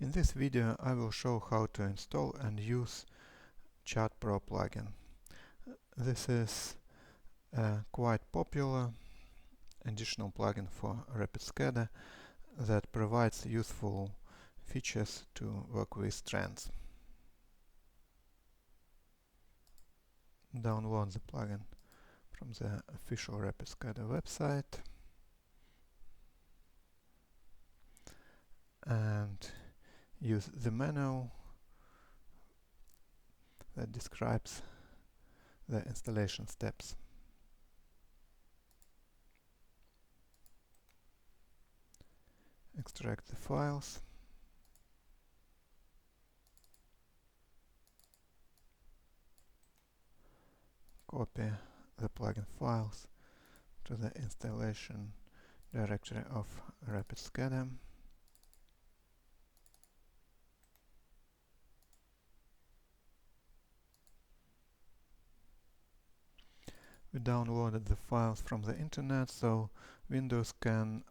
In this video I will show how to install and use Chat Pro plugin. This is a quite popular additional plugin for Rapid SCADA that provides useful features to work with trends. Download the plugin from the official Rapid SCADA website and use the manual that describes the installation steps. Extract the files. Copy the plugin files to the installation directory of Rapid SCADA. We downloaded the files from the internet, so Windows can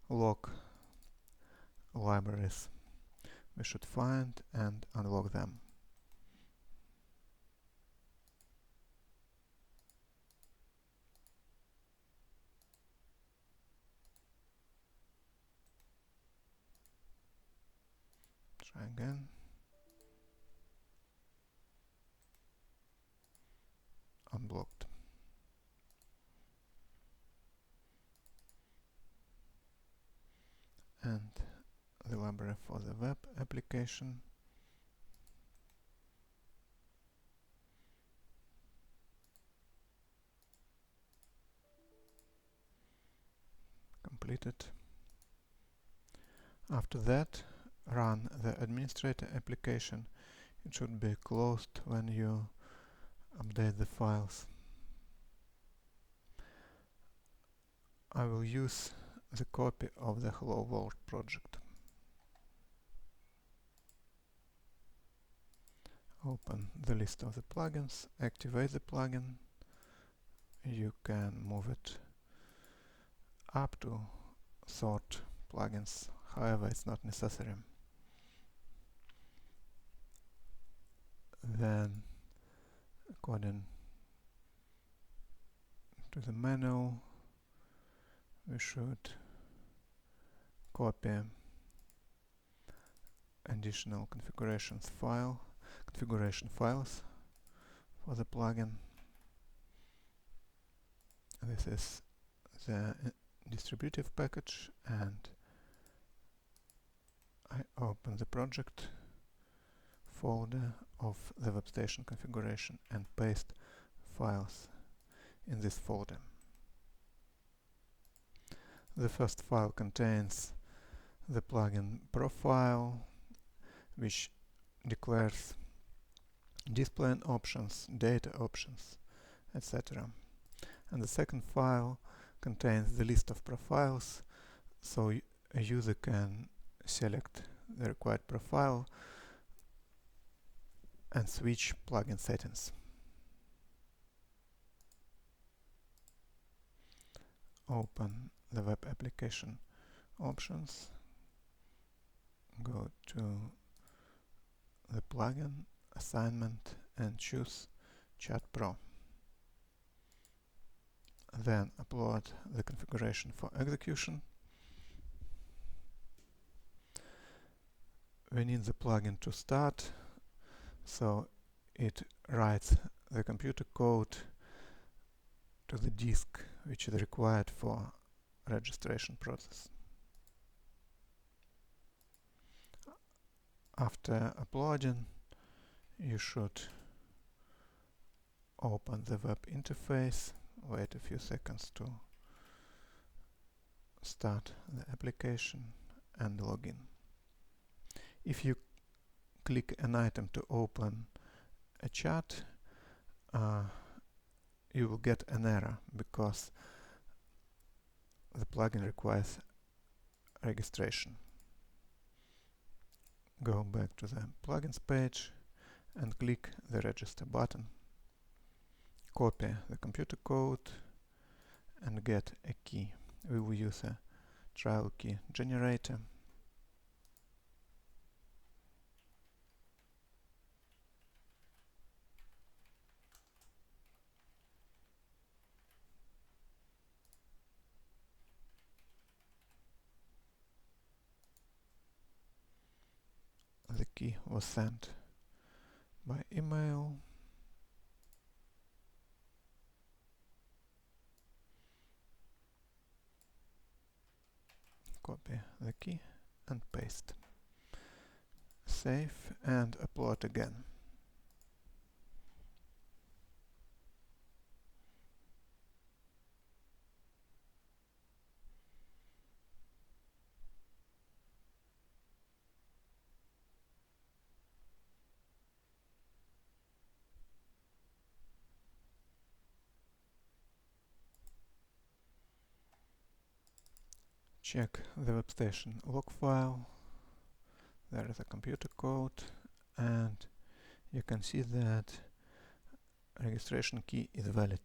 lock libraries we should find and unlock them. Try again. Unblocked. And the library for the web application. Completed. After that, run the administrator application. It should be closed when you update the files. I will use the copy of the Hello World project. Open the list of the plugins, activate the plugin. You can move it up to sort plugins, however it's not necessary. Then, according to the manual, we should copy additional configuration files for the plugin. This is the distributive package, and I open the project folder of the workstation configuration and paste files in this folder. The first file contains the plugin profile, which declares display options, data options, etc. And the second file contains the list of profiles, so a user can select the required profile and switch plugin settings. Open the web application options, go to the plugin assignment and choose Chat Pro. Then upload the configuration for execution. We need the plugin to start, so it writes the computer code to the disk which is required for registration process. After uploading, you should open the web interface, wait a few seconds to start the application and log in. If you click an item to open a chat, you will get an error because the plugin requires registration. Go back to the plugins page and click the register button. Copy the computer code and get a key. We will use a trial key generator. key was sent by email. Copy the key and paste. Save and upload again. Check the workstation log file. There is a computer code, and you can see that registration key is valid.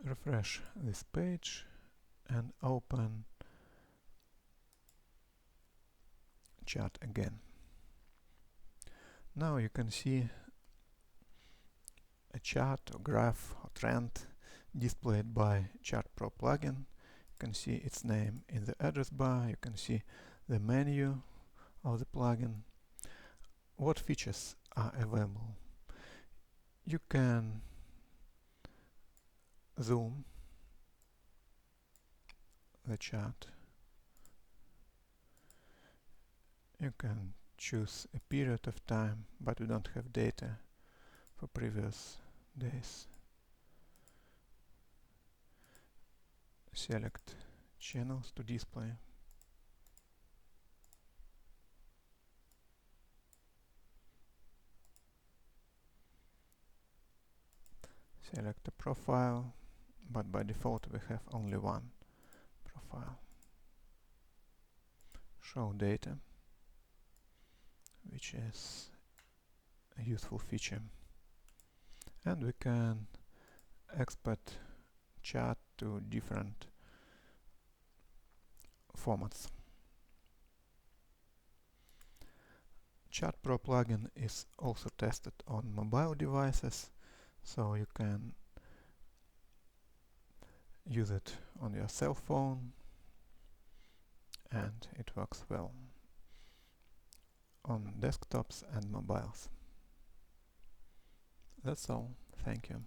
Refresh this page and open chart again. Now you can see a chart or graph or trend displayed by Chart Pro plugin. You can see its name in the address bar. You can see the menu of the plugin. What features are available? You can zoom the chart. You can choose a period of time, but we don't have data for previous days. Select channels to display. Select a profile, but by default we have only one profile. Show data, which is a useful feature. And we can export chart to different formats. Chart Pro plugin is also tested on mobile devices, so you can use it on your cell phone, and it works well on desktops and mobiles. That's all. Thank you.